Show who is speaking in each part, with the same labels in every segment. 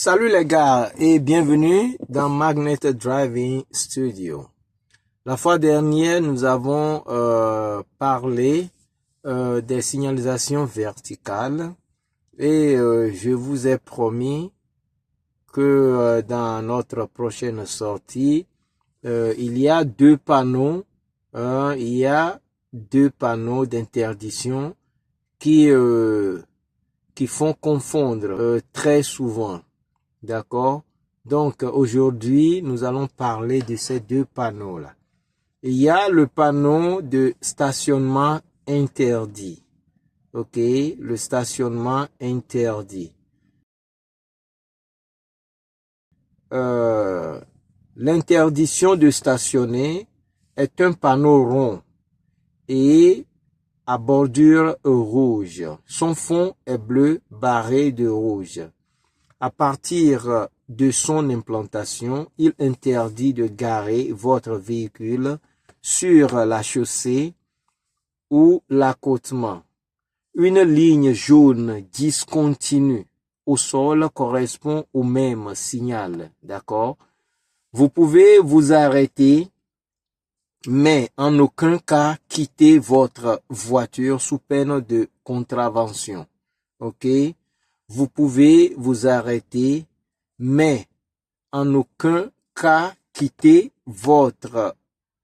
Speaker 1: Salut les gars et bienvenue dans Magnet Driving Studio. La fois dernière, nous avons parlé des signalisations verticales et je vous ai promis que dans notre prochaine sortie, il y a deux panneaux d'interdiction qui font confondre très souvent. D'accord? Donc, aujourd'hui, nous allons parler de ces deux panneaux-là. Il y a le panneau de stationnement interdit. OK? Le stationnement interdit. L'interdiction de stationner est un panneau rond et à bordure rouge. Son fond est bleu barré de rouge. À partir de son implantation, il interdit de garer votre véhicule sur la chaussée ou l'accotement. Une ligne jaune discontinue au sol correspond au même signal, d'accord? Vous pouvez vous arrêter, mais en aucun cas quitter votre voiture sous peine de contravention, ok? Vous pouvez vous arrêter, mais en aucun cas quitter votre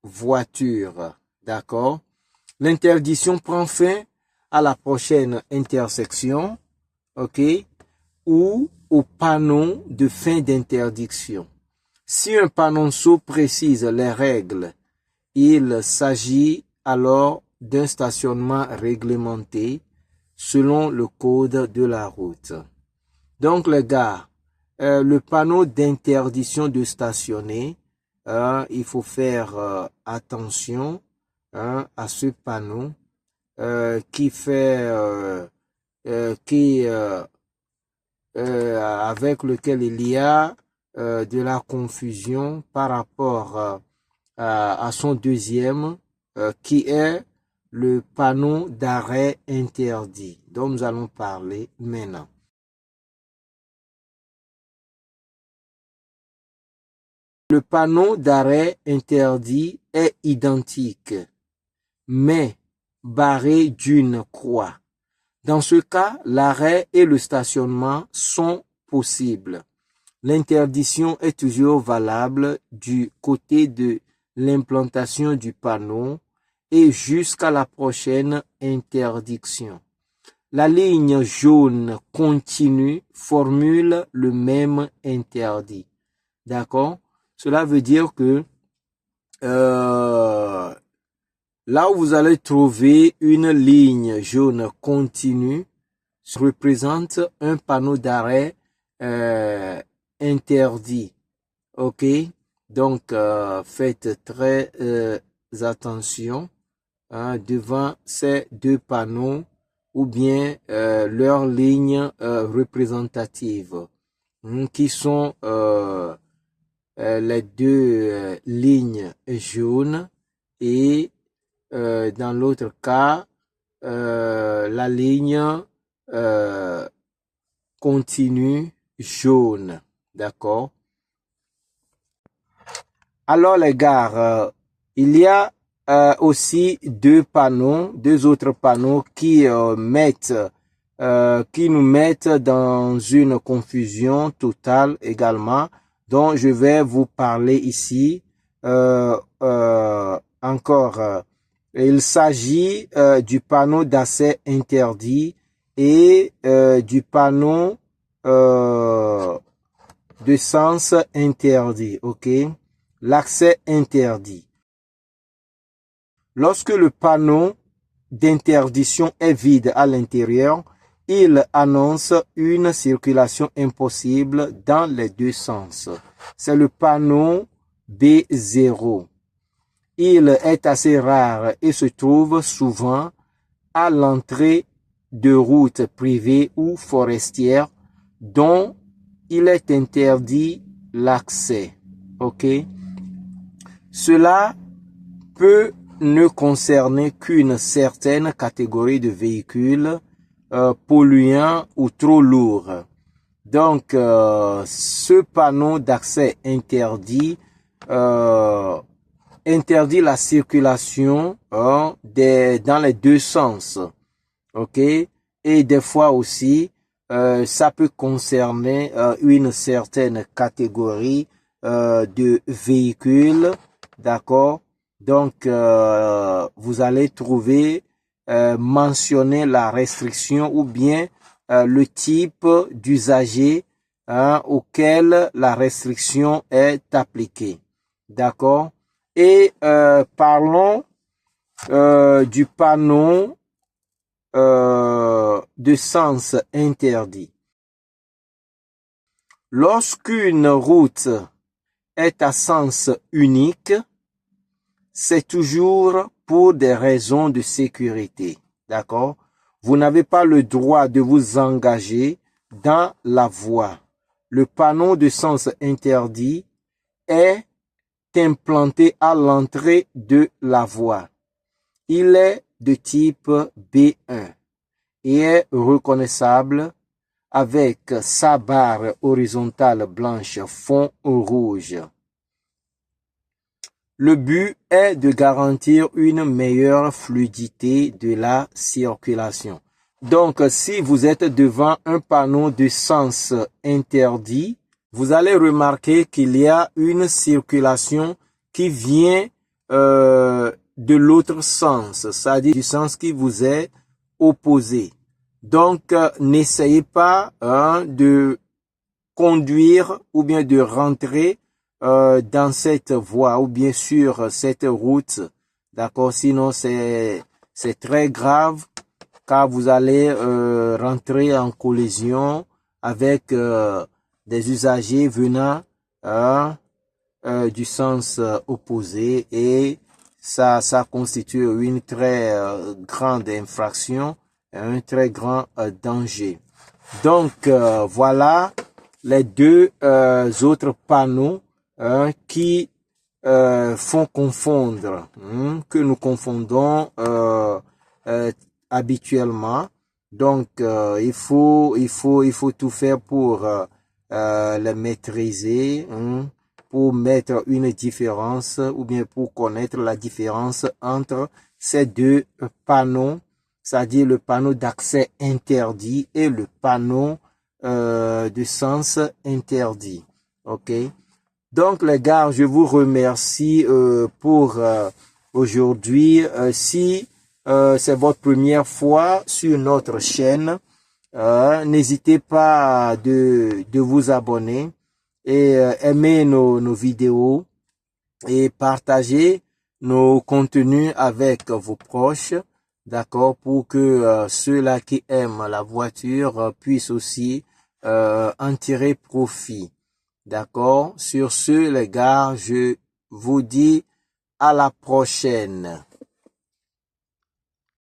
Speaker 1: voiture. D'accord? L'interdiction prend fin à la prochaine intersection, ok? Ou au panneau de fin d'interdiction. Si un panonceau précise les règles, il s'agit alors d'un stationnement réglementé selon le code de la route. Donc les gars, le panneau d'interdiction de stationner, il faut faire attention à ce panneau qui fait avec lequel il y a de la confusion par rapport à son deuxième qui est le panneau d'arrêt interdit dont nous allons parler maintenant. Le panneau d'arrêt interdit est identique, mais barré d'une croix. Dans ce cas, l'arrêt et le stationnement sont possibles. L'interdiction est toujours valable du côté de l'implantation du panneau et jusqu'à la prochaine interdiction. La ligne jaune continue formule le même interdit. D'accord? Cela veut dire que là où vous allez trouver une ligne jaune continue représente un panneau d'arrêt interdit. OK? Donc, faites très attention devant ces deux panneaux ou bien leurs lignes représentatives qui sont les deux lignes jaunes et dans l'autre cas la ligne continue jaune. D'accord? Alors les gars, il y a aussi deux autres panneaux qui nous mettent dans une confusion totale également, dont je vais vous parler ici encore. Il s'agit du panneau d'accès interdit et du panneau de sens interdit, ok? L'accès interdit. Lorsque le panneau d'interdiction est vide à l'intérieur, il annonce une circulation impossible dans les deux sens. C'est le panneau B0. Il est assez rare et se trouve souvent à l'entrée de routes privées ou forestières dont il est interdit l'accès. Ok? Cela peut ne concerner qu'une certaine catégorie de véhicules polluants ou trop lourds. Donc, ce panneau d'accès interdit interdit la circulation dans les deux sens. OK? Et des fois aussi, ça peut concerner une certaine catégorie de véhicules. D'accord? Donc, vous allez trouver mentionner la restriction ou bien le type d'usager auquel la restriction est appliquée. D'accord? Et parlons du panneau de sens interdit. Lorsqu'une route est à sens unique, c'est toujours pour des raisons de sécurité. D'accord? Vous n'avez pas le droit de vous engager dans la voie. Le panneau de sens interdit est implanté à l'entrée de la voie. Il est de type B1 et est reconnaissable avec sa barre horizontale blanche fond rouge. Le but est de garantir une meilleure fluidité de la circulation. Donc, si vous êtes devant un panneau de sens interdit, vous allez remarquer qu'il y a une circulation qui vient de l'autre sens, c'est-à-dire du sens qui vous est opposé. Donc, n'essayez pas de conduire ou bien de rentrer dans cette voie ou bien sur cette route. D'accord? Sinon, c'est très grave car vous allez rentrer en collision avec des usagers venant du sens opposé et ça constitue une très grande infraction, un très grand danger. Donc, voilà les deux autres panneaux qui font confondre, que nous confondons habituellement. Donc, il faut tout faire pour les maîtriser, pour mettre une différence ou bien pour connaître la différence entre ces deux panneaux, c'est-à-dire le panneau d'accès interdit et le panneau de sens interdit. OK? Donc, les gars, je vous remercie pour aujourd'hui. Si c'est votre première fois sur notre chaîne, n'hésitez pas de vous abonner et aimer nos vidéos et partager nos contenus avec vos proches, d'accord, pour que ceux-là qui aiment la voiture puissent aussi en tirer profit. D'accord? Sur ce, les gars, je vous dis à la prochaine.